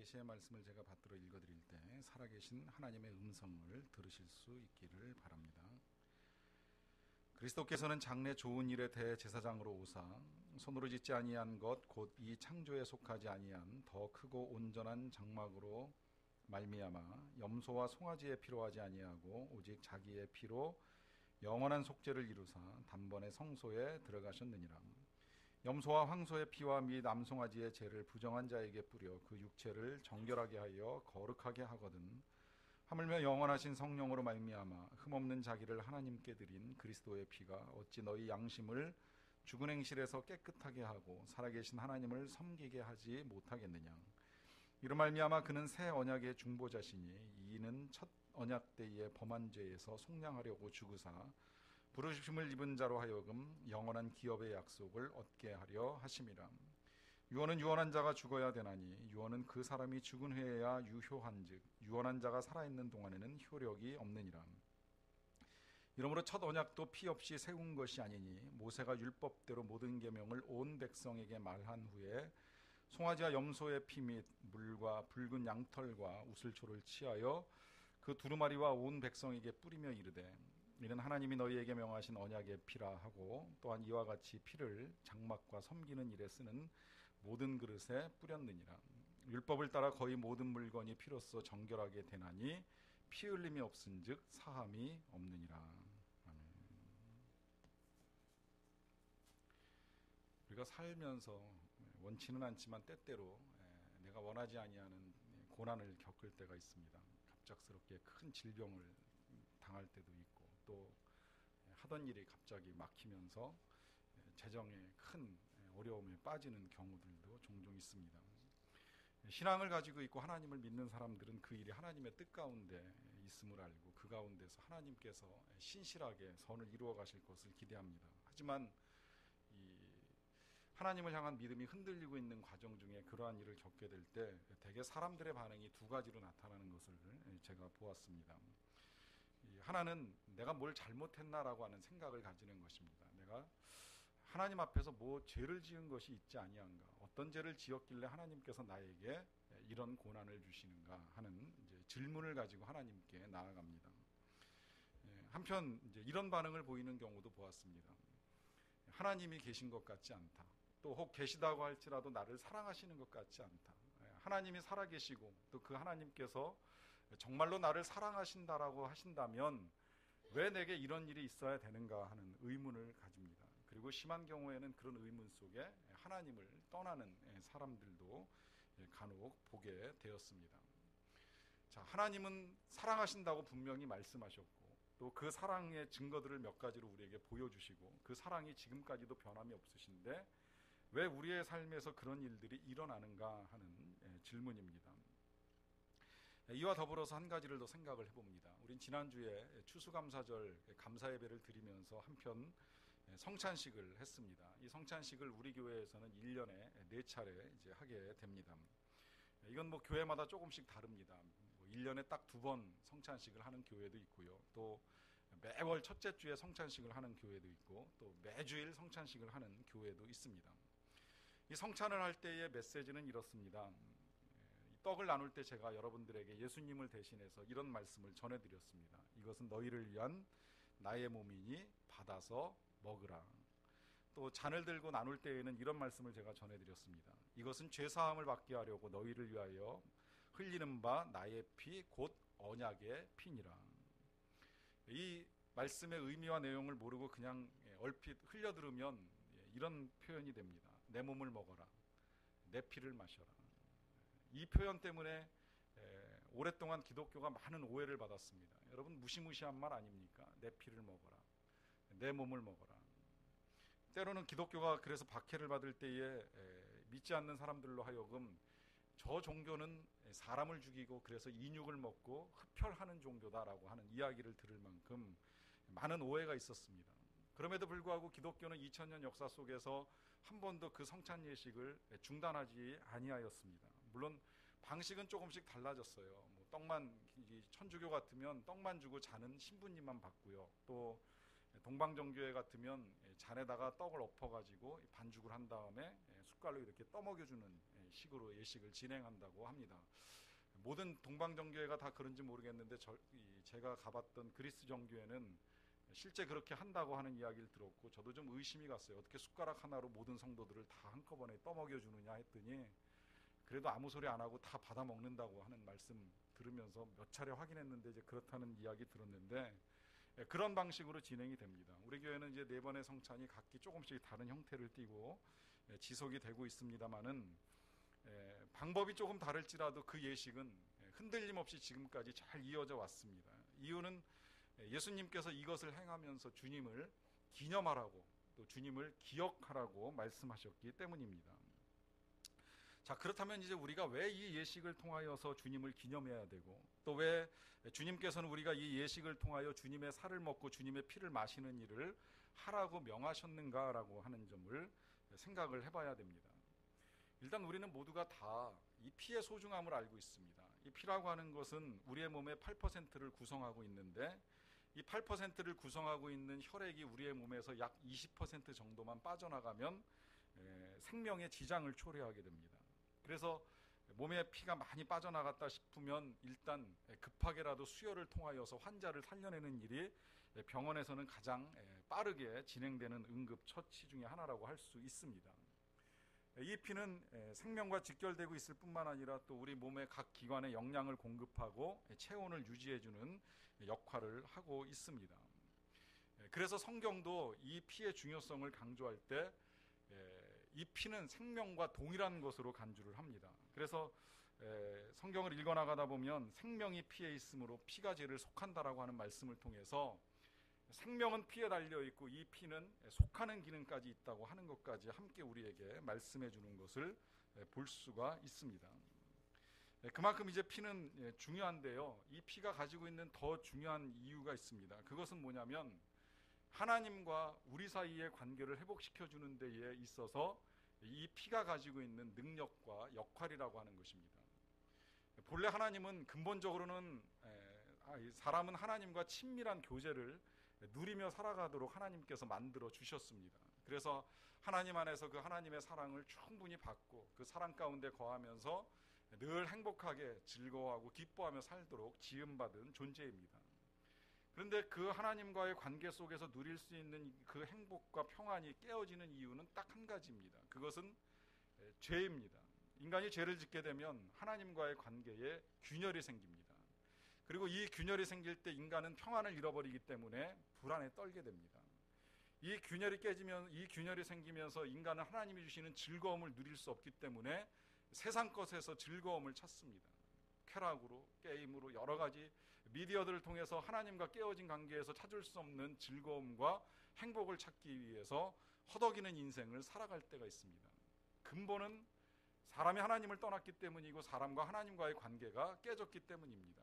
계시의 말씀을 제가 받들어 읽어드릴 때 살아계신 하나님의 음성을 들으실 수 있기를 바랍니다. 그리스도께서는 장래 좋은 일에 대제사장으로 오사 손으로 짓지 아니한 것 곧 이 창조에 속하지 아니한 더 크고 온전한 장막으로 말미암아 염소와 송아지의 피로 하지 아니하고 오직 자기의 피로 영원한 속죄를 이루사 단번에 성소에 들어가셨느니라. 염소와 황소의 피와 및 암송아지의 죄를 부정한 자에게 뿌려 그 육체를 정결하게 하여 거룩하게 하거든 하물며 영원하신 성령으로 말미암아 흠없는 자기를 하나님께 드린 그리스도의 피가 어찌 너희 양심을 죽은 행실에서 깨끗하게 하고 살아계신 하나님을 섬기게 하지 못하겠느냐. 이로 말미암아 그는 새 언약의 중보자시니 이는 첫 언약 때의 범한 죄에서 속량하려고 죽으사 부르심을 입은 자로 하여금 영원한 기업의 약속을 얻게 하려 하심이라. 유언은 유언한 자가 죽어야 되나니 유언은 그 사람이 죽은 후에야 유효한즉 유언한 자가 살아있는 동안에는 효력이 없느니라. 이러므로 첫 언약도 피 없이 세운 것이 아니니 모세가 율법대로 모든 계명을 온 백성에게 말한 후에 송아지와 염소의 피 및 물과 붉은 양털과 우슬초를 취하여 그 두루마리와 온 백성에게 뿌리며 이르되 이는 하나님이 너희에게 명하신 언약의 피라 하고 또한 이와 같이 피를 장막과 섬기는 일에 쓰는 모든 그릇에 뿌렸느니라. 율법을 따라 거의 모든 물건이 피로써 정결하게 되나니 피 흘림이 없은즉 사함이 없느니라. 아멘. 우리가 살면서 원치는 않지만 때때로 내가 원하지 아니하는 고난을 겪을 때가 있습니다. 갑작스럽게 큰 질병을 당할 때도 있고 또 하던 일이 갑자기 막히면서 재정에 큰 어려움에 빠지는 경우들도 종종 있습니다. 신앙을 가지고 있고 하나님을 믿는 사람들은 그 일이 하나님의 뜻 가운데 있음을 알고 그 가운데서 하나님께서 신실하게 선을 이루어 가실 것을 기대합니다. 하지만 이 하나님을 향한 믿음이 흔들리고 있는 과정 중에 그러한 일을 겪게 될 때 대개 사람들의 반응이 두 가지로 나타나는 것을 제가 보았습니다. 하나는 내가 뭘 잘못했나라고 하는 생각을 가지는 것입니다. 내가 하나님 앞에서 뭐 죄를 지은 것이 있지 아니한가, 어떤 죄를 지었길래 하나님께서 나에게 이런 고난을 주시는가 하는 이제 질문을 가지고 하나님께 나아갑니다. 한편 이제 이런 반응을 보이는 경우도 보았습니다. 하나님이 계신 것 같지 않다. 또 혹 계시다고 할지라도 나를 사랑하시는 것 같지 않다. 하나님이 살아계시고 또 그 하나님께서 정말로 나를 사랑하신다라고 하신다면 왜 내게 이런 일이 있어야 되는가 하는 의문을 가집니다. 그리고 심한 경우에는 그런 의문 속에 하나님을 떠나는 사람들도 간혹 보게 되었습니다. 자, 하나님은 사랑하신다고 분명히 말씀하셨고 또 그 사랑의 증거들을 몇 가지로 우리에게 보여주시고 그 사랑이 지금까지도 변함이 없으신데 왜 우리의 삶에서 그런 일들이 일어나는가 하는 질문입니다. 이와 더불어서 한 가지를 더 생각을 해봅니다. 우린 지난주에 추수감사절 감사예배를 드리면서 한편 성찬식을 했습니다. 이 성찬식을 우리 교회에서는 1년에 4차례 이제 하게 됩니다. 이건 뭐 교회마다 조금씩 다릅니다. 1년에 딱 2번 성찬식을 하는 교회도 있고요. 또 매월 첫째 주에 성찬식을 하는 교회도 있고 또 매주일 성찬식을 하는 교회도 있습니다. 이 성찬을 할 때의 메시지는 이렇습니다. 떡을 나눌 때 제가 여러분들에게 예수님을 대신해서 이런 말씀을 전해드렸습니다. 이것은 너희를 위한 나의 몸이니 받아서 먹으라. 또 잔을 들고 나눌 때에는 이런 말씀을 제가 전해드렸습니다. 이것은 죄사함을 받게 하려고 너희를 위하여 흘리는 바 나의 피 곧 언약의 피니라. 이 말씀의 의미와 내용을 모르고 그냥 얼핏 흘려들으면 이런 표현이 됩니다. 내 몸을 먹어라. 내 피를 마셔라. 이 표현 때문에 오랫동안 기독교가 많은 오해를 받았습니다. 여러분 무시무시한 말 아닙니까? 내 피를 먹어라. 내 몸을 먹어라. 때로는 기독교가 그래서 박해를 받을 때에 믿지 않는 사람들로 하여금 저 종교는 사람을 죽이고 그래서 인육을 먹고 흡혈하는 종교다라고 하는 이야기를 들을 만큼 많은 오해가 있었습니다. 그럼에도 불구하고 기독교는 2000년 역사 속에서 한 번도 그 성찬 예식을 중단하지 아니하였습니다. 물론 방식은 조금씩 달라졌어요. 뭐 떡만, 천주교 같으면 떡만 주고 잔은 신부님만 받고요. 또 동방정교회 같으면 잔에다가 떡을 엎어가지고 반죽을 한 다음에 숟갈로 이렇게 떠먹여주는 식으로 예식을 진행한다고 합니다. 모든 동방정교회가 다 그런지 모르겠는데 제가 가봤던 그리스 정교회는 실제 그렇게 한다고 하는 이야기를 들었고, 저도 좀 의심이 갔어요. 어떻게 숟가락 하나로 모든 성도들을 다 한꺼번에 떠먹여 주느냐 했더니, 그래도 아무 소리 안 하고 다 받아 먹는다고 하는 말씀 들으면서 몇 차례 확인했는데 이제 그렇다는 이야기 들었는데, 그런 방식으로 진행이 됩니다. 우리 교회는 이제 4번의 성찬이 각기 조금씩 다른 형태를 띠고 지속이 되고 있습니다만은, 방법이 조금 다를지라도 그 예식은 흔들림 없이 지금까지 잘 이어져 왔습니다. 이유는 예수님께서 이것을 행하면서 주님을 기념하라고, 또 주님을 기억하라고 말씀하셨기 때문입니다. 자, 그렇다면 이제 우리가 왜 이 예식을 통하여서 주님을 기념해야 되고, 또 왜 주님께서는 우리가 이 예식을 통하여 주님의 살을 먹고 주님의 피를 마시는 일을 하라고 명하셨는가라고 하는 점을 생각을 해봐야 됩니다. 일단 우리는 모두가 다 이 피의 소중함을 알고 있습니다. 이 피라고 하는 것은 우리의 몸의 8%를 구성하고 있는데, 이 8%를 구성하고 있는 혈액이 우리의 몸에서 약 20% 정도만 빠져나가면 생명의 지장을 초래하게 됩니다. 그래서 몸에 피가 많이 빠져나갔다 싶으면 일단 급하게라도 수혈을 통하여서 환자를 살려내는 일이 병원에서는 가장 빠르게 진행되는 응급처치 중에 하나라고 할 수 있습니다. 이 피는 생명과 직결되고 있을 뿐만 아니라 또 우리 몸의 각 기관에 영양을 공급하고 체온을 유지해주는 역할을 하고 있습니다. 그래서 성경도 이 피의 중요성을 강조할 때 이 피는 생명과 동일한 것으로 간주를 합니다. 그래서 성경을 읽어나가다 보면 생명이 피에 있으므로 피가 죄를 속한다라고 하는 말씀을 통해서 생명은 피에 달려있고 이 피는 속하는 기능까지 있다고 하는 것까지 함께 우리에게 말씀해 주는 것을 볼 수가 있습니다. 그만큼 이제 피는 중요한데요, 이 피가 가지고 있는 더 중요한 이유가 있습니다. 그것은 뭐냐면 하나님과 우리 사이의 관계를 회복시켜 주는 데에 있어서 이 피가 가지고 있는 능력과 역할이라고 하는 것입니다. 본래 하나님은 근본적으로는 사람은 하나님과 친밀한 교제를 누리며 살아가도록 하나님께서 만들어 주셨습니다. 그래서 하나님 안에서 그 하나님의 사랑을 충분히 받고 그 사랑 가운데 거하면서 늘 행복하게 즐거워하고 기뻐하며 살도록 지음받은 존재입니다. 그런데 그 하나님과의 관계 속에서 누릴 수 있는 그 행복과 평안이 깨어지는 이유는 딱 한 가지입니다. 그것은 죄입니다. 인간이 죄를 짓게 되면 하나님과의 관계에 균열이 생깁니다. 그리고 이 균열이 생길 때 인간은 평안을 잃어버리기 때문에 불안에 떨게 됩니다. 이 균열이 생기면서 인간은 하나님이 주시는 즐거움을 누릴 수 없기 때문에 세상 것에서 즐거움을 찾습니다. 쾌락으로, 게임으로, 여러 가지 미디어들을 통해서 하나님과 깨어진 관계에서 찾을 수 없는 즐거움과 행복을 찾기 위해서 허덕이는 인생을 살아갈 때가 있습니다. 근본은 사람이 하나님을 떠났기 때문이고 사람과 하나님과의 관계가 깨졌기 때문입니다.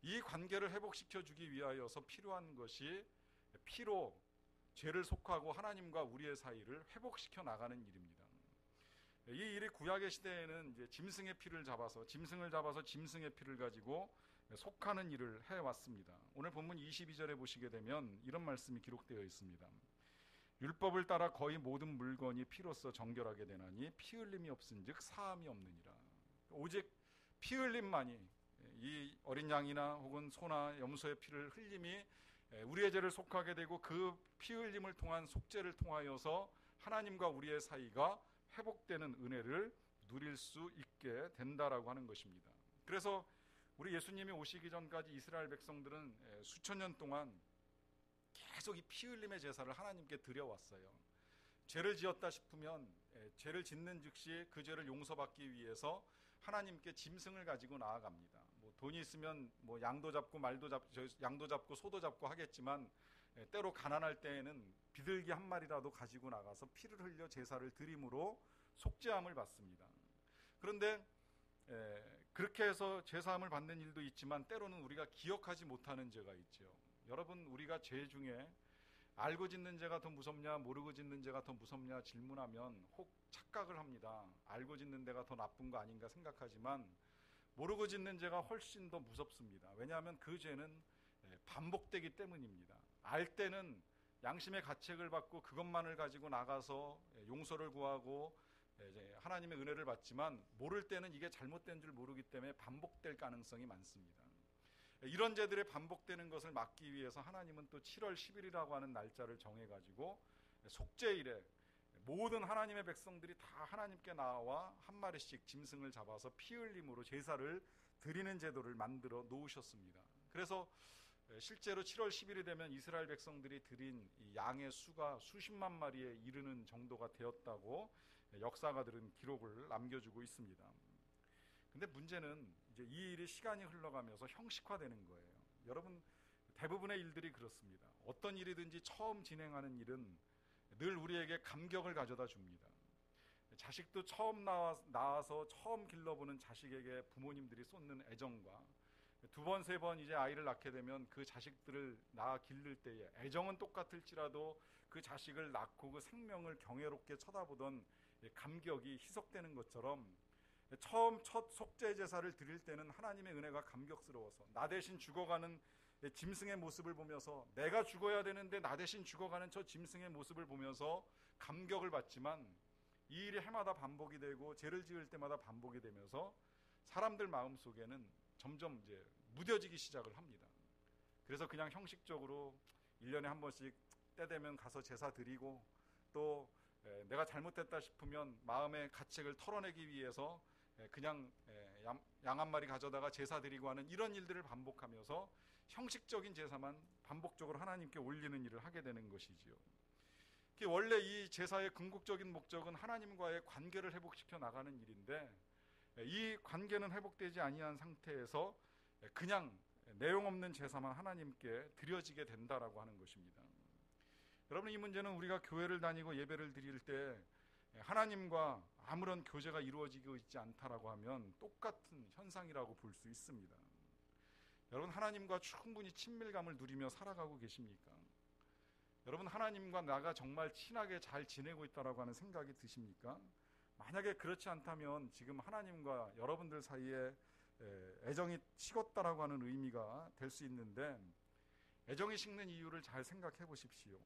이 관계를 회복시켜 주기 위하여서 필요한 것이 피로 죄를 속하고 하나님과 우리의 사이를 회복시켜 나가는 일입니다. 이 일이 구약의 시대에는 이제 짐승의 피를 잡아서 짐승의 피를 가지고 속하는 일을 해왔습니다. 오늘 본문 22절에 보시게 되면 이런 말씀이 기록되어 있습니다. 율법을 따라 거의 모든 물건이 피로써 정결하게 되나니 피 흘림이 없은즉 사함이 없느니라. 오직 피 흘림만이, 이 어린 양이나 혹은 소나 염소의 피를 흘림이 우리의 죄를 속하게 되고 그 피 흘림을 통한 속죄를 통하여서 하나님과 우리의 사이가 회복되는 은혜를 누릴 수 있게 된다라고 하는 것입니다. 그래서 우리 예수님이 오시기 전까지 이스라엘 백성들은 수천 년 동안 계속 이 피 흘림의 제사를 하나님께 드려왔어요. 죄를 지었다 싶으면 죄를 짓는 즉시 그 죄를 용서받기 위해서 하나님께 짐승을 가지고 나아갑니다. 돈이 있으면 양도 잡고 양도 잡고 소도 잡고 하겠지만 때로 가난할 때에는 비둘기 한 마리라도 가지고 나가서 피를 흘려 제사를 드림으로 속죄함을 받습니다. 그런데 그렇게 해서 제사함을 받는 일도 있지만 때로는 우리가 기억하지 못하는 죄가 있죠. 여러분, 우리가 죄 중에 알고 짓는 죄가 더 무섭냐 모르고 짓는 죄가 더 무섭냐 질문하면 혹 착각을 합니다. 알고 짓는 죄가 더 나쁜 거 아닌가 생각하지만 모르고 짓는 죄가 훨씬 더 무섭습니다. 왜냐하면 그 죄는 반복되기 때문입니다. 알 때는 양심의 가책을 받고 그것만을 가지고 나가서 용서를 구하고 이제 하나님의 은혜를 받지만 모를 때는 이게 잘못된 줄 모르기 때문에 반복될 가능성이 많습니다. 이런 죄들의 반복되는 것을 막기 위해서 하나님은 또 7월 10일이라고 하는 날짜를 정해가지고 속죄일에 모든 하나님의 백성들이 다 하나님께 나와 한 마리씩 짐승을 잡아서 피 흘림으로 제사를 드리는 제도를 만들어 놓으셨습니다. 그래서 실제로 7월 10일이 되면 이스라엘 백성들이 드린 이 양의 수가 수십만 마리에 이르는 정도가 되었다고 역사가들은 기록을 남겨주고 있습니다. 근데 문제는 이제 이 일이 시간이 흘러가면서 형식화되는 거예요. 여러분, 대부분의 일들이 그렇습니다. 어떤 일이든지 처음 진행하는 일은 늘 우리에게 감격을 가져다 줍니다. 자식도 처음 낳아서 처음 길러보는 자식에게 부모님들이 쏟는 애정과 두 번, 세 번 이제 아이를 낳게 되면 그 자식들을 낳아 기를 때에 애정은 똑같을지라도 그 자식을 낳고 그 생명을 경외롭게 쳐다보던 감격이 희석되는 것처럼 처음 첫 속죄 제사를 드릴 때는 하나님의 은혜가 감격스러워서 나 대신 죽어가는 짐승의 모습을 보면서 내가 죽어야 되는데 나 대신 죽어가는 저 짐승의 모습을 보면서 감격을 받지만 이 일이 해마다 반복이 되고 죄를 지을 때마다 반복이 되면서 사람들 마음속에는 점점 이제 무뎌지기 시작을 합니다. 그래서 그냥 형식적으로 1년에 한 번씩 때 되면 가서 제사 드리고 또 내가 잘못했다 싶으면 마음의 가책을 털어내기 위해서 그냥 양 한 마리 가져다가 제사 드리고 하는 이런 일들을 반복하면서 형식적인 제사만 반복적으로 하나님께 올리는 일을 하게 되는 것이지요. 원래 이 제사의 궁극적인 목적은 하나님과의 관계를 회복시켜 나가는 일인데 이 관계는 회복되지 아니한 상태에서 그냥 내용 없는 제사만 하나님께 드려지게 된다라고 하는 것입니다. 여러분, 이 문제는 우리가 교회를 다니고 예배를 드릴 때 하나님과 아무런 교제가 이루어지고 있지 않다라고 하면 똑같은 현상이라고 볼 수 있습니다. 여러분, 하나님과 충분히 친밀감을 누리며 살아가고 계십니까? 여러분, 하나님과 나가 정말 친하게 잘 지내고 있다라고 하는 생각이 드십니까? 만약에 그렇지 않다면 지금 하나님과 여러분들 사이에 애정이 식었다라고 하는 의미가 될 수 있는데, 애정이 식는 이유를 잘 생각해 보십시오.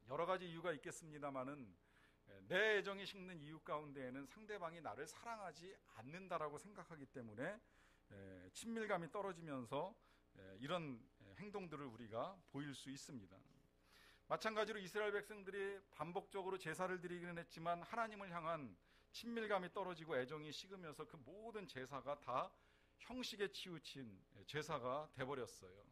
여러 가지 이유가 있겠습니다만은 내 애정이 식는 이유 가운데에는 상대방이 나를 사랑하지 않는다라고 생각하기 때문에 친밀감이 떨어지면서 이런 행동들을 우리가 보일 수 있습니다. 마찬가지로 이스라엘 백성들이 반복적으로 제사를 드리기는 했지만 하나님을 향한 친밀감이 떨어지고 애정이 식으면서 그 모든 제사가 다 형식에 치우친 제사가 돼버렸어요.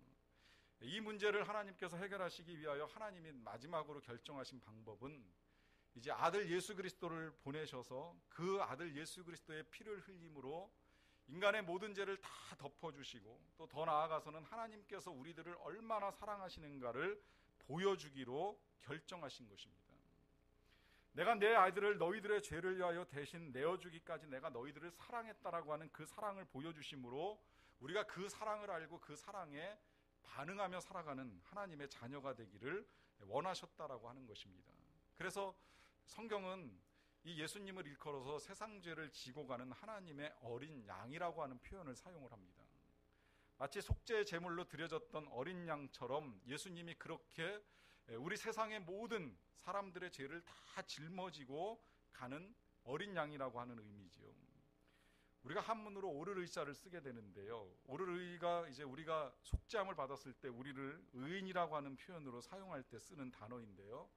이 문제를 하나님께서 해결하시기 위하여 하나님이 마지막으로 결정하신 방법은 이제 아들 예수 그리스도를 보내셔서 그 아들 예수 그리스도의 피를 흘림으로 인간의 모든 죄를 다 덮어주시고 또 더 나아가서는 하나님께서 우리들을 얼마나 사랑하시는가를 보여주기로 결정하신 것입니다. 내가 내 아이들을 너희들의 죄를 위하여 대신 내어주기까지 내가 너희들을 사랑했다라고 하는 그 사랑을 보여주심으로 우리가 그 사랑을 알고 그 사랑에 반응하며 살아가는 하나님의 자녀가 되기를 원하셨다라고 하는 것입니다. 그래서 성경은 이 예수님을 일컬어서 세상 죄를 지고 가는 하나님의 어린 양이라고 하는 표현을 사용을 합니다. 마치 속죄의 제물로 드려졌던 어린 양처럼 예수님이 그렇게 우리 세상의 모든 사람들의 죄를 다 짊어지고 가는 어린 양이라고 하는 의미지요. 우리가 한문으로 오르르이자를 쓰게 되는데요. 오르르이가 이제 우리가 속죄함을 받았을 때 우리를 의인이라고 하는 표현으로 사용할 때 쓰는 단어인데요.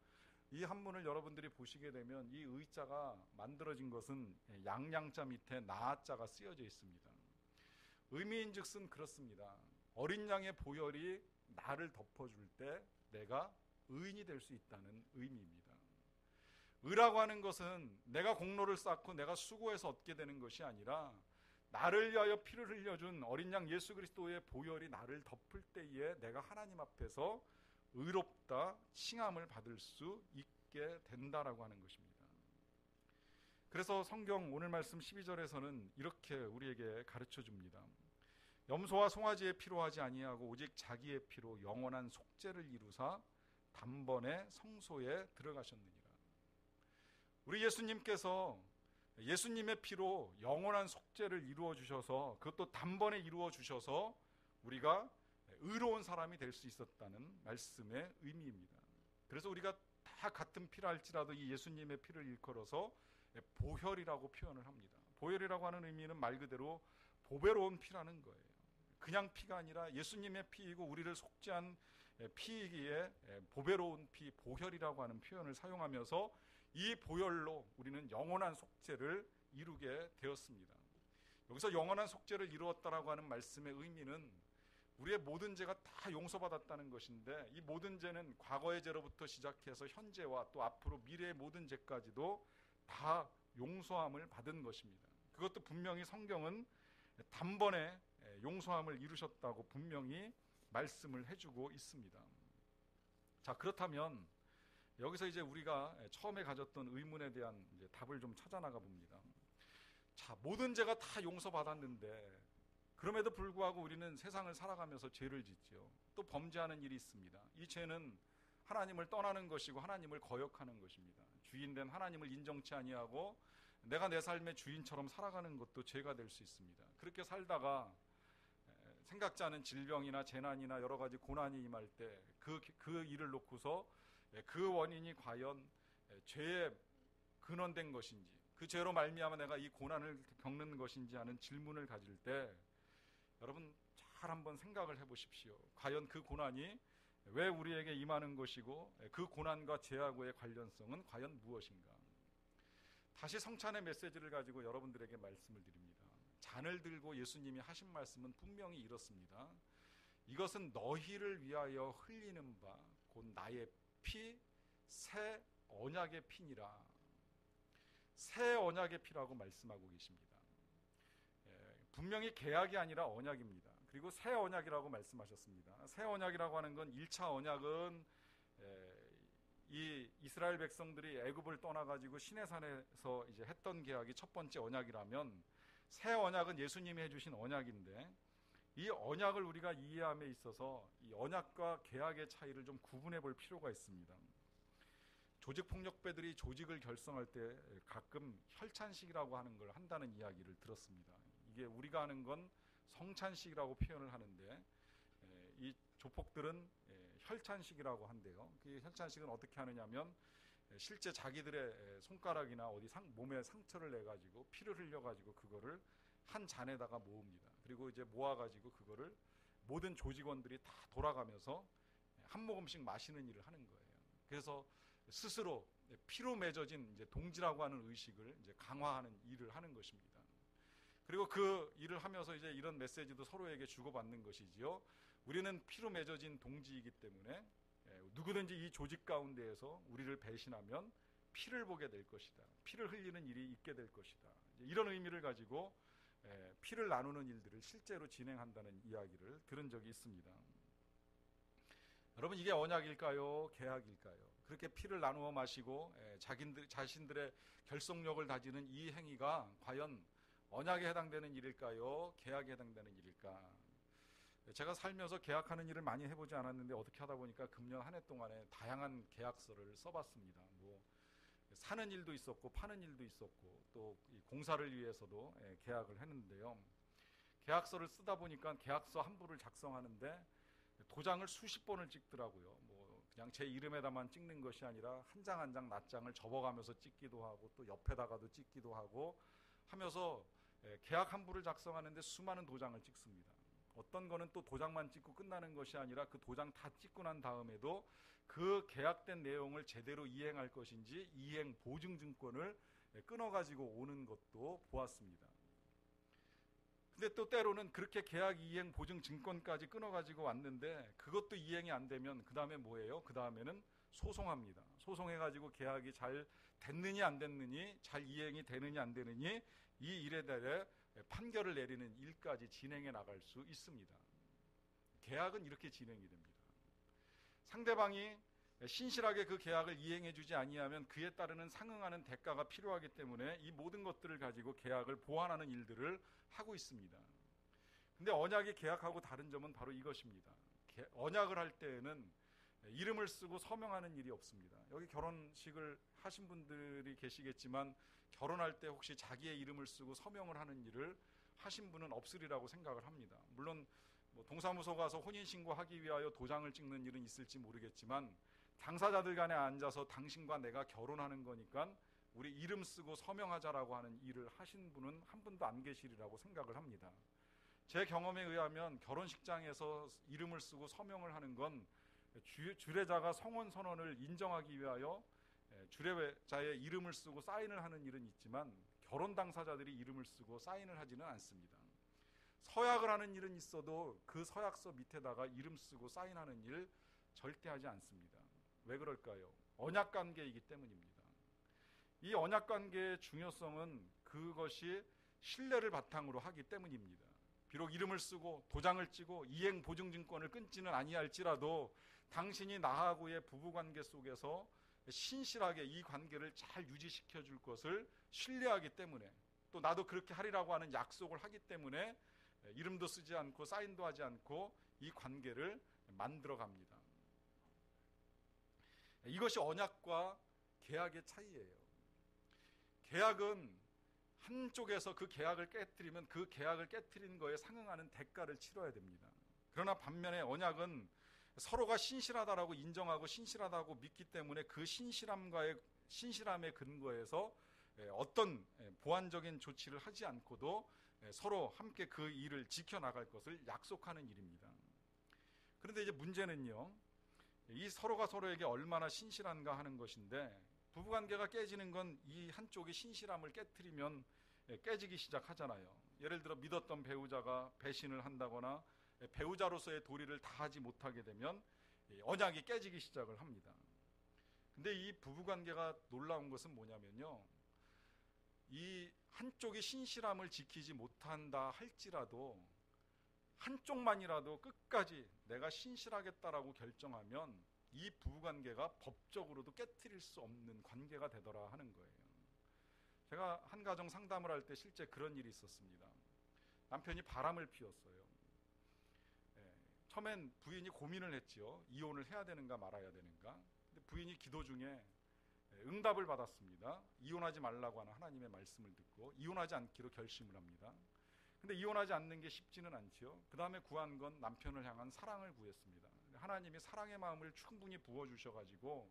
이 한문을 여러분들이 보시게 되면 이 의자가 만들어진 것은 양양자 밑에 나자가 쓰여져 있습니다. 의미인즉슨 그렇습니다. 어린 양의 보혈이 나를 덮어줄 때 내가 의인이 될 수 있다는 의미입니다. 의라고 하는 것은 내가 공로를 쌓고 내가 수고해서 얻게 되는 것이 아니라 나를 위하여 피를 흘려준 어린 양 예수 그리스도의 보혈이 나를 덮을 때에 내가 하나님 앞에서 의롭다 칭함을 받을 수 있게 된다라고 하는 것입니다. 그래서 성경 오늘 말씀 12절에서는 이렇게 우리에게 가르쳐 줍니다. 염소와 송아지의 피로 하지 아니하고 오직 자기의 피로 영원한 속죄를 이루사 단번에 성소에 들어가셨느니라. 우리 예수님께서 예수님의 피로 영원한 속죄를 이루어 주셔서 그것도 단번에 이루어 주셔서 우리가 의로운 사람이 될 수 있었다는 말씀의 의미입니다. 그래서 우리가 다 같은 피라 할지라도 이 예수님의 피를 일컬어서 보혈이라고 표현을 합니다. 보혈이라고 하는 의미는 말 그대로 보배로운 피라는 거예요. 그냥 피가 아니라 예수님의 피이고 우리를 속죄한 피이기에 보배로운 피, 보혈이라고 하는 표현을 사용하면서 이 보혈로 우리는 영원한 속죄를 이루게 되었습니다. 여기서 영원한 속죄를 이루었다라고 하는 말씀의 의미는 우리의 모든 죄가 다 용서받았다는 것인데, 이 모든 죄는 과거의 죄로부터 시작해서 현재와 또 앞으로 미래의 모든 죄까지도 다 용서함을 받은 것입니다. 그것도 분명히 성경은 단번에 용서함을 이루셨다고 분명히 말씀을 해주고 있습니다. 자, 그렇다면 여기서 이제 우리가 처음에 가졌던 의문에 대한 이제 답을 좀 찾아 나가 봅니다. 자, 모든 죄가 다 용서받았는데 그럼에도 불구하고 우리는 세상을 살아가면서 죄를 짓죠. 또 범죄하는 일이 있습니다. 이 죄는 하나님을 떠나는 것이고 하나님을 거역하는 것입니다. 주인된 하나님을 인정치 아니하고 내가 내 삶의 주인처럼 살아가는 것도 죄가 될 수 있습니다. 그렇게 살다가 생각지 않은 질병이나 재난이나 여러 가지 고난이 임할 때 그 일을 놓고서 그 원인이 과연 죄에 근원된 것인지, 그 죄로 말미암아 내가 이 고난을 겪는 것인지 하는 질문을 가질 때 여러분 잘 한번 생각을 해보십시오. 과연 그 고난이 왜 우리에게 임하는 것이고 그 고난과 죄하고의 관련성은 과연 무엇인가? 다시 성찬의 메시지를 가지고 여러분들에게 말씀을 드립니다. 잔을 들고 예수님이 하신 말씀은 분명히 이렇습니다. 이것은 너희를 위하여 흘리는 바 곧 나의 피, 새 언약의 피니라. 새 언약의 피라고 말씀하고 계십니다. 분명히 계약이 아니라 언약입니다. 그리고 새 언약이라고 말씀하셨습니다. 새 언약이라고 하는 건 1차 언약은 이 이스라엘 백성들이 애굽을 떠나가지고 시내산에서 이제 했던 계약이 첫 번째 언약이라면, 새 언약은 예수님이 해주신 언약인데, 이 언약을 우리가 이해함에 있어서 이 언약과 계약의 차이를 좀 구분해 볼 필요가 있습니다. 조직폭력배들이 조직을 결성할 때 가끔 혈찬식이라고 하는 걸 한다는 이야기를 들었습니다. 이게 우리가 하는 건 성찬식이라고 표현을 하는데, 이 조폭들은 혈찬식이라고 한대요. 그 혈찬식은 어떻게 하느냐면 실제 자기들의 손가락이나 어디 몸에 상처를 내가지고 피를 흘려가지고 그거를 한 잔에다가 모읍니다. 그리고 이제 모아가지고 그거를 모든 조직원들이 다 돌아가면서 한 모금씩 마시는 일을 하는 거예요. 그래서 스스로 피로 맺어진 이제 동지라고 하는 의식을 이제 강화하는 일을 하는 것입니다. 그리고 그 일을 하면서 이제 이런 메시지도 서로에게 주고받는 것이지요. 우리는 피로 맺어진 동지이기 때문에 누구든지 이 조직 가운데에서 우리를 배신하면 피를 보게 될 것이다. 피를 흘리는 일이 있게 될 것이다. 이런 의미를 가지고 피를 나누는 일들을 실제로 진행한다는 이야기를 들은 적이 있습니다. 여러분, 이게 언약일까요? 계약일까요? 그렇게 피를 나누어 마시고 자신들의 결속력을 다지는 이 행위가 과연 언약에 해당되는 일일까요? 계약에 해당되는 일일까? 제가 살면서 계약하는 일을 많이 해보지 않았는데 어떻게 하다 보니까 금년 한 해 동안에 다양한 계약서를 써봤습니다. 사는 일도 있었고 파는 일도 있었고 또 공사를 위해서도 계약을 했는데요. 계약서를 쓰다 보니까 계약서 한 부를 작성하는데 도장을 수십 번을 찍더라고요. 그냥 제 이름에다만 찍는 것이 아니라 한 장 한 장 낱장을 접어가면서 찍기도 하고 또 옆에다가도 찍기도 하고 하면서 계약 한 부를 작성하는데 수많은 도장을 찍습니다. 어떤 거는 또 도장만 찍고 끝나는 것이 아니라 그 도장 다 찍고 난 다음에도 그 계약된 내용을 제대로 이행할 것인지 이행 보증증권을 끊어가지고 오는 것도 보았습니다. 근데 또 때로는 그렇게 계약 이행 보증증권까지 끊어가지고 왔는데 그것도 이행이 안 되면 그 다음에 뭐예요? 그 다음에는 소송합니다. 소송해가지고 계약이 잘 됐느니 안 됐느니, 잘 이행이 되느니 안 되느니 이 일에 대해 판결을 내리는 일까지 진행해 나갈 수 있습니다. 계약은 이렇게 진행이 됩니다. 상대방이 신실하게 그 계약을 이행해 주지 아니하면 그에 따르는 상응하는 대가가 필요하기 때문에 이 모든 것들을 가지고 계약을 보완하는 일들을 하고 있습니다. 근데 언약이 계약하고 다른 점은 바로 이것입니다. 언약을 할 때에는 이름을 쓰고 서명하는 일이 없습니다. 여기 결혼식을 하신 분들이 계시겠지만 결혼할 때 혹시 자기의 이름을 쓰고 서명을 하는 일을 하신 분은 없으리라고 생각을 합니다. 물론 동사무소 가서 혼인신고하기 위하여 도장을 찍는 일은 있을지 모르겠지만 당사자들 간에 앉아서 당신과 내가 결혼하는 거니까 우리 이름 쓰고 서명하자라고 하는 일을 하신 분은 한 분도 안 계시리라고 생각을 합니다. 제 경험에 의하면 결혼식장에서 이름을 쓰고 서명을 하는 건 주례자가 성혼 선언을 인정하기 위하여 주례자의 이름을 쓰고 사인을 하는 일은 있지만 결혼 당사자들이 이름을 쓰고 사인을 하지는 않습니다. 서약을 하는 일은 있어도 그 서약서 밑에다가 이름 쓰고 사인하는 일 절대 하지 않습니다. 왜 그럴까요? 언약 관계이기 때문입니다. 이 언약 관계의 중요성은 그것이 신뢰를 바탕으로 하기 때문입니다. 비록 이름을 쓰고 도장을 찍고 이행 보증증권을 끊지는 아니할지라도 당신이 나하고의 부부관계 속에서 신실하게 이 관계를 잘 유지시켜 줄 것을 신뢰하기 때문에, 또 나도 그렇게 하리라고 하는 약속을 하기 때문에 이름도 쓰지 않고 사인도 하지 않고 이 관계를 만들어 갑니다. 이것이 언약과 계약의 차이예요. 계약은 한쪽에서 그 계약을 깨뜨리면 그 계약을 깨뜨린 거에 상응하는 대가를 치러야 됩니다. 그러나 반면에 언약은 서로가 신실하다라고 인정하고 신실하다고 믿기 때문에 그 신실함의 근거에서 어떤 보완적인 조치를 하지 않고도 서로 함께 그 일을 지켜나갈 것을 약속하는 일입니다. 그런데 이제 문제는요, 이 서로가 서로에게 얼마나 신실한가 하는 것인데, 부부관계가 깨지는 건 이 한쪽이 신실함을 깨트리면 깨지기 시작하잖아요. 예를 들어 믿었던 배우자가 배신을 한다거나 배우자로서의 도리를 다하지 못하게 되면 언약이 깨지기 시작을 합니다. 근데 이 부부관계가 놀라운 것은 뭐냐면요, 이 한쪽이 신실함을 지키지 못한다 할지라도 한쪽만이라도 끝까지 내가 신실하겠다라고 결정하면 이 부부관계가 법적으로도 깨트릴 수 없는 관계가 되더라 하는 거예요. 제가 한 가정 상담을 할 때 실제 그런 일이 있었습니다. 남편이 바람을 피웠어요. 처음엔 부인이 고민을 했지요. 이혼을 해야 되는가 말아야 되는가. 근데 부인이 기도 중에 응답을 받았습니다. 이혼하지 말라고 하는 하나님의 말씀을 듣고 이혼하지 않기로 결심을 합니다. 근데 이혼하지 않는 게 쉽지는 않지요. 그 다음에 구한 건 남편을 향한 사랑을 구했습니다. 하나님이 사랑의 마음을 충분히 부어주셔가지고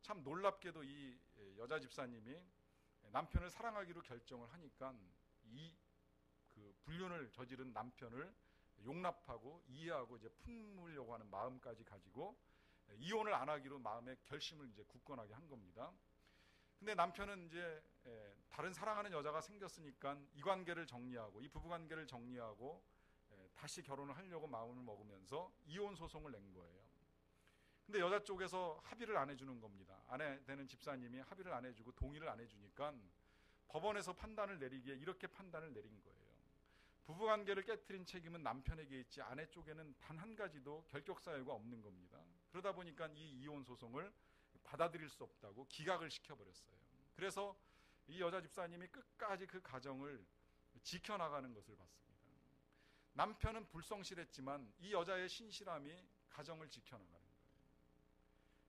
참 놀랍게도 이 여자 집사님이 남편을 사랑하기로 결정을 하니까 그 불륜을 저지른 남편을 용납하고 이해하고 이제 품으려고 하는 마음까지 가지고 이혼을 안 하기로 마음의 결심을 이제 굳건하게 한 겁니다. 근데 남편은 이제 다른 사랑하는 여자가 생겼으니까 이 관계를 정리하고 이 부부 관계를 정리하고 다시 결혼을 하려고 마음을 먹으면서 이혼 소송을 낸 거예요. 근데 여자 쪽에서 합의를 안 해주는 겁니다. 아내 되는 집사님이 합의를 안 해주고 동의를 안 해주니까 법원에서 판단을 내리기에 이렇게 판단을 내린 거예요. 부부관계를 깨트린 책임은 남편에게 있지 아내 쪽에는 단 한 가지도 결격 사유가 없는 겁니다. 그러다 보니까 이 이혼 소송을 받아들일 수 없다고 기각을 시켜버렸어요. 그래서 이 여자 집사님이 끝까지 그 가정을 지켜나가는 것을 봤습니다. 남편은 불성실했지만 이 여자의 신실함이 가정을 지켜나가는 거예요.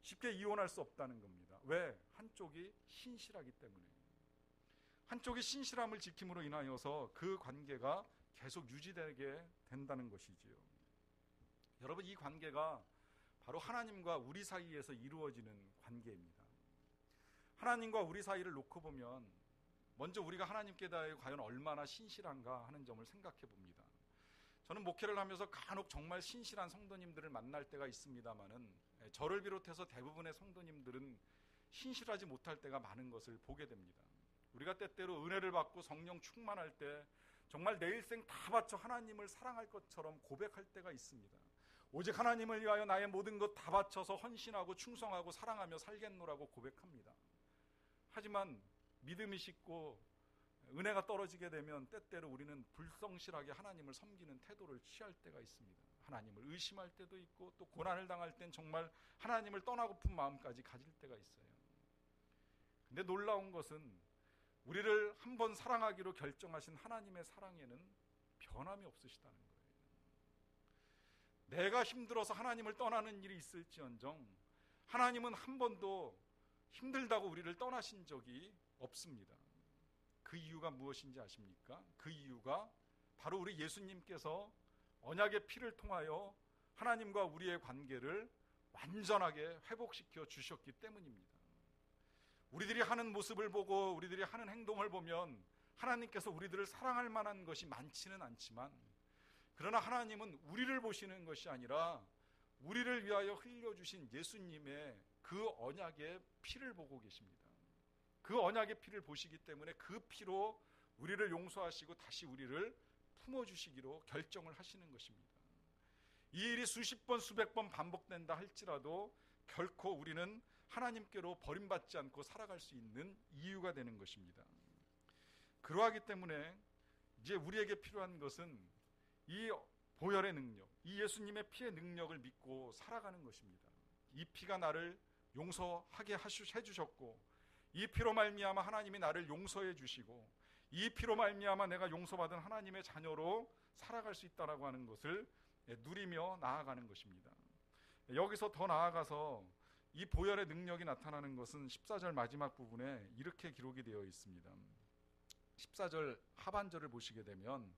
쉽게 이혼할 수 없다는 겁니다. 왜? 한쪽이 신실하기 때문에. 한쪽이 신실함을 지킴으로 인하여서 그 관계가 계속 유지되게 된다는 것이지요. 여러분, 이 관계가 바로 하나님과 우리 사이에서 이루어지는 관계입니다. 하나님과 우리 사이를 놓고 보면 먼저 우리가 하나님께 대하여 과연 얼마나 신실한가 하는 점을 생각해 봅니다. 저는 목회를 하면서 간혹 정말 신실한 성도님들을 만날 때가 있습니다마는 저를 비롯해서 대부분의 성도님들은 신실하지 못할 때가 많은 것을 보게 됩니다. 우리가 때때로 은혜를 받고 성령 충만할 때 정말 내 일생 다 바쳐 하나님을 사랑할 것처럼 고백할 때가 있습니다. 오직 하나님을 위하여 나의 모든 것 다 바쳐서 헌신하고 충성하고 사랑하며 살겠노라고 고백합니다. 하지만 믿음이 식고 은혜가 떨어지게 되면 때때로 우리는 불성실하게 하나님을 섬기는 태도를 취할 때가 있습니다. 하나님을 의심할 때도 있고 또 고난을 당할 땐 정말 하나님을 떠나고픈 마음까지 가질 때가 있어요. 근데 놀라운 것은 우리를 한번 사랑하기로 결정하신 하나님의 사랑에는 변함이 없으시다는 거예요. 내가 힘들어서 하나님을 떠나는 일이 있을지언정 하나님은 한 번도 힘들다고 우리를 떠나신 적이 없습니다. 그 이유가 무엇인지 아십니까? 그 이유가 바로 우리 예수님께서 언약의 피를 통하여 하나님과 우리의 관계를 완전하게 회복시켜 주셨기 때문입니다. 우리들이 하는 모습을 보고 우리들이 하는 행동을 보면 하나님께서 우리들을 사랑할 만한 것이 많지는 않지만, 그러나 하나님은 우리를 보시는 것이 아니라 우리를 위하여 흘려주신 예수님의 그 언약의 피를 보고 계십니다. 그 언약의 피를 보시기 때문에 그 피로 우리를 용서하시고 다시 우리를 품어주시기로 결정을 하시는 것입니다. 이 일이 수십 번 수백 번 반복된다 할지라도 결코 우리는 하나님께로 버림받지 않고 살아갈 수 있는 이유가 되는 것입니다. 그러하기 때문에 이제 우리에게 필요한 것은 이 보혈의 능력, 이 예수님의 피의 능력을 믿고 살아가는 것입니다. 이 피가 나를 용서하게 해주셨고, 이 피로 말미암아 하나님이 나를 용서해 주시고, 이 피로 말미암아 내가 용서받은 하나님의 자녀로 살아갈 수 있다라고 하는 것을 누리며 나아가는 것입니다. 여기서 더 나아가서 이 보혈의 능력이 나타나는 것은 14절 마지막 부분에 이렇게 기록이 되어 있습니다. 14절 하반절을 보시게 되면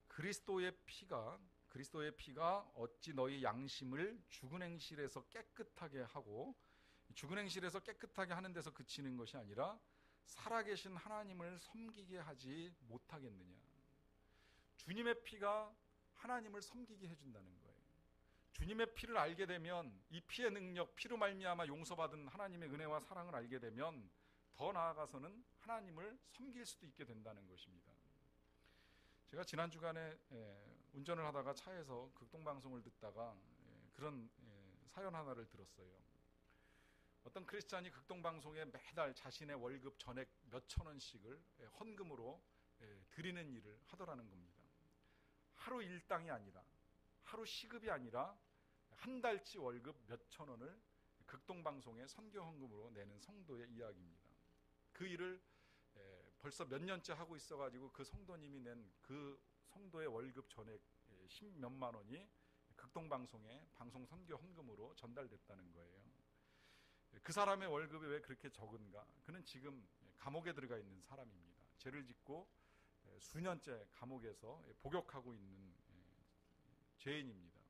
그리스도의 피가 어찌 너희 양심을 죽은 행실에서 깨끗하게 하고, 죽은 행실에서 깨끗하게 하는 데서 그치는 것이 아니라 살아계신 하나님을 섬기게 하지 못하겠느냐. 주님의 피가 하나님을 섬기게 해준다는 거예요. 주님의 피를 알게 되면, 이 피의 능력, 피로 말미암아 용서받은 하나님의 은혜와 사랑을 알게 되면 더 나아가서는 하나님을 섬길 수도 있게 된다는 것입니다. 제가 지난 주간에 운전을 하다가 차에서 극동방송을 듣다가 그런 사연 하나를 들었어요. 어떤 크리스찬이 극동방송에 매달 자신의 월급 전액 몇천 원씩을 헌금으로 드리는 일을 하더라는 겁니다. 하루 일당이 아니라, 하루 시급이 아니라 한 달치 월급 몇천 원을 극동방송에 선교 헌금으로 내는 성도의 이야기입니다. 그 일을 벌써 몇 년째 하고 있어가지고 그 성도님이 낸 그 성도의 월급 전액 10몇만 원이 극동방송에 방송 선교 헌금으로 전달됐다는 거예요. 그 사람의 월급이 왜 그렇게 적은가? 그는 지금 감옥에 들어가 있는 사람입니다. 죄를 짓고 수년째 감옥에서 복역하고 있는 죄인입니다.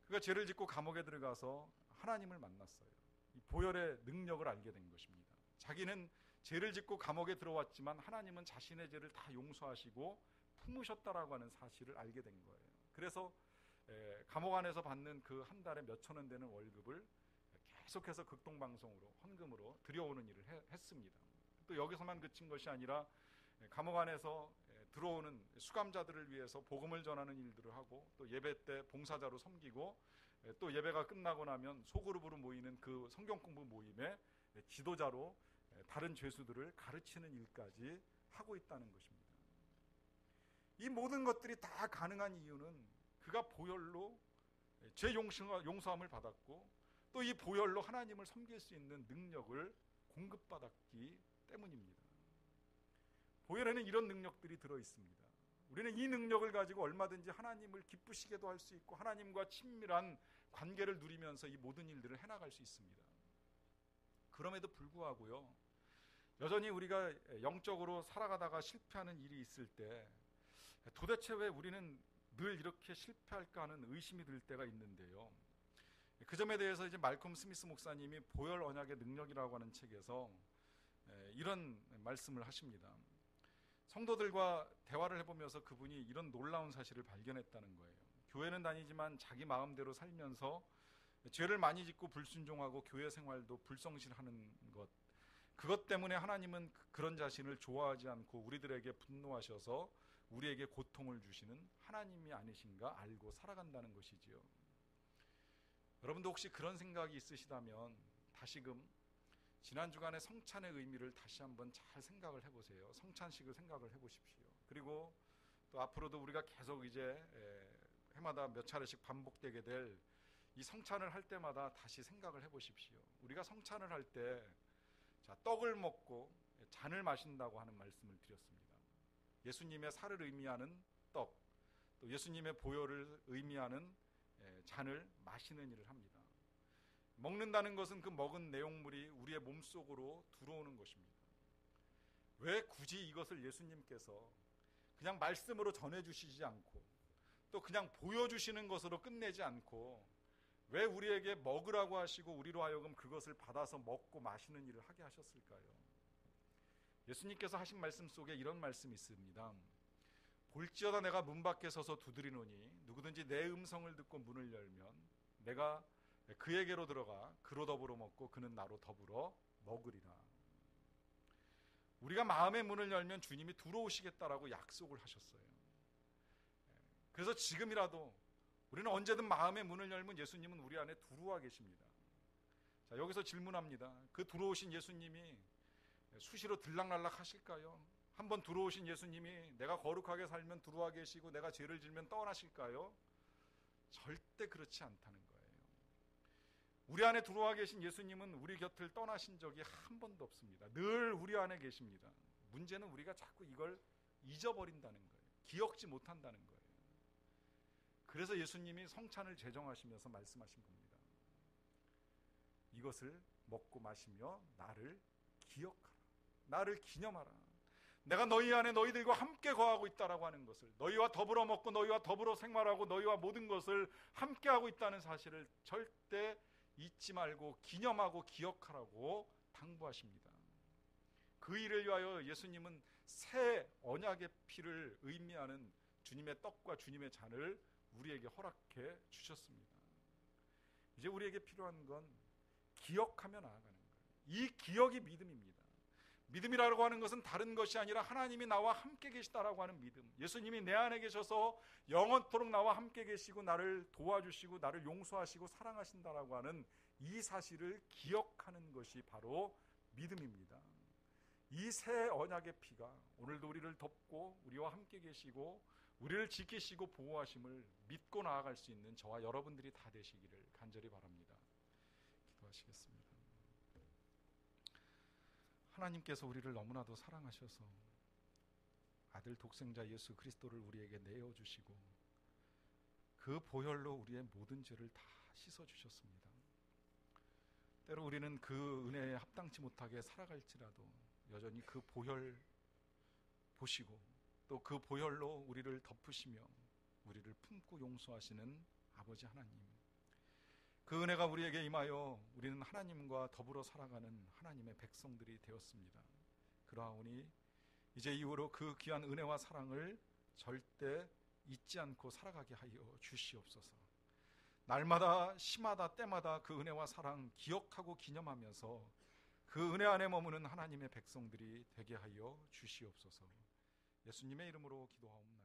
그가 죄를 짓고 감옥에 들어가서 하나님을 만났어요. 이 보혈의 능력을 알게 된 것입니다. 자기는 죄를 짓고 감옥에 들어왔지만 하나님은 자신의 죄를 다 용서하시고 품으셨다라고 하는 사실을 알게 된 거예요. 그래서 감옥 안에서 받는 그 한 달에 몇천 원 되는 월급을 계속해서 극동방송으로 헌금으로 들여오는 일을 했습니다. 또 여기서만 그친 것이 아니라 감옥 안에서 들어오는 수감자들을 위해서 복음을 전하는 일들을 하고, 또 예배 때 봉사자로 섬기고, 또 예배가 끝나고 나면 소그룹으로 모이는 그 성경 공부 모임에 지도자로 다른 죄수들을 가르치는 일까지 하고 있다는 것입니다. 이 모든 것들이 다 가능한 이유는 그가 보혈로 죄 용서함을 받았고, 또 이 보혈로 하나님을 섬길 수 있는 능력을 공급받았기 때문입니다. 보혈에는 이런 능력들이 들어있습니다. 우리는 이 능력을 가지고 얼마든지 하나님을 기쁘시게도 할 수 있고, 하나님과 친밀한 관계를 누리면서 이 모든 일들을 해나갈 수 있습니다. 그럼에도 불구하고요, 여전히 우리가 영적으로 살아가다가 실패하는 일이 있을 때 도대체 왜 우리는 늘 이렇게 실패할까 하는 의심이 들 때가 있는데요. 그 점에 대해서 이제 말콤 스미스 목사님이 보혈 언약의 능력이라고 하는 책에서 이런 말씀을 하십니다. 성도들과 대화를 해보면서 그분이 이런 놀라운 사실을 발견했다는 거예요. 교회는 다니지만 자기 마음대로 살면서 죄를 많이 짓고 불순종하고 교회 생활도 불성실하는 것, 그것 때문에 하나님은 그런 자신을 좋아하지 않고 우리들에게 분노하셔서 우리에게 고통을 주시는 하나님이 아니신가 알고 살아간다는 것이지요. 여러분도 혹시 그런 생각이 있으시다면 다시금 지난 주간의 성찬의 의미를 다시 한번 잘 생각을 해보세요. 성찬식을 생각을 해보십시오. 그리고 또 앞으로도 우리가 계속 이제 해마다 몇 차례씩 반복되게 될 이 성찬을 할 때마다 다시 생각을 해보십시오. 우리가 성찬을 할 때 떡을 먹고 잔을 마신다고 하는 말씀을 드렸습니다. 예수님의 살을 의미하는 떡, 또 예수님의 보혈을 의미하는 잔을 마시는 일을 합니다. 먹는다는 것은 그 먹은 내용물이 우리의 몸속으로 들어오는 것입니다. 왜 굳이 이것을 예수님께서 그냥 말씀으로 전해주시지 않고 또 그냥 보여주시는 것으로 끝내지 않고 왜 우리에게 먹으라고 하시고 우리로 하여금 그것을 받아서 먹고 마시는 일을 하게 하셨을까요? 예수님께서 하신 말씀 속에 이런 말씀이 있습니다. 볼지어다 내가 문 밖에 서서 두드리노니 누구든지 내 음성을 듣고 문을 열면 내가 그에게로 들어가 그로 더불어 먹고 그는 나로 더불어 먹으리라. 우리가 마음의 문을 열면 주님이 들어오시겠다라고 약속을 하셨어요. 그래서 지금이라도 우리는 언제든 마음의 문을 열면 예수님은 우리 안에 들어와 계십니다. 자, 여기서 질문합니다. 그 들어오신 예수님이 수시로 들락날락 하실까요? 한번 들어오신 예수님이 내가 거룩하게 살면 들어와 계시고 내가 죄를 지으면 떠나실까요? 절대 그렇지 않다는 거예요. 우리 안에 들어와 계신 예수님은 우리 곁을 떠나신 적이 한 번도 없습니다. 늘 우리 안에 계십니다. 문제는 우리가 자꾸 이걸 잊어버린다는 거예요. 기억지 못한다는 거예요. 그래서 예수님이 성찬을 제정하시면서 말씀하신 겁니다. 이것을 먹고 마시며 나를 기억하라. 나를 기념하라. 내가 너희 안에 너희들과 함께 거하고 있다라고 하는 것을, 너희와 더불어 먹고 너희와 더불어 생활하고 너희와 모든 것을 함께 하고 있다는 사실을 절대 잊지 말고 기념하고 기억하라고 당부하십니다. 그 일을 위하여 예수님은 새 언약의 피를 의미하는 주님의 떡과 주님의 잔을 우리에게 허락해 주셨습니다. 이제 우리에게 필요한 건 기억하며 나아가는 거예요. 이 기억이 믿음입니다. 믿음이라고 하는 것은 다른 것이 아니라 하나님이 나와 함께 계시다라고 하는 믿음. 예수님이 내 안에 계셔서 영원토록 나와 함께 계시고 나를 도와주시고 나를 용서하시고 사랑하신다라고 하는 이 사실을 기억하는 것이 바로 믿음입니다. 이 새 언약의 피가 오늘도 우리를 덮고 우리와 함께 계시고 우리를 지키시고 보호하심을 믿고 나아갈 수 있는 저와 여러분들이 다 되시기를 간절히 바랍니다. 기도하시겠습니다. 하나님께서 우리를 너무나도 사랑하셔서 아들 독생자 예수 그리스도를 우리에게 내어주시고 그 보혈로 우리의 모든 죄를 다 씻어주셨습니다. 때로 우리는 그 은혜에 합당치 못하게 살아갈지라도 여전히 그 보혈 보시고 또 그 보혈로 우리를 덮으시며 우리를 품고 용서하시는 아버지 하나님, 그 은혜가 우리에게 임하여 우리는 하나님과 더불어 살아가는 하나님의 백성들이 되었습니다. 그러하오니 이제 이후로 그 귀한 은혜와 사랑을 절대 잊지 않고 살아가게 하여 주시옵소서. 날마다 시마다 때마다 그 은혜와 사랑 기억하고 기념하면서 그 은혜 안에 머무는 하나님의 백성들이 되게 하여 주시옵소서. 예수님의 이름으로 기도하옵나이다.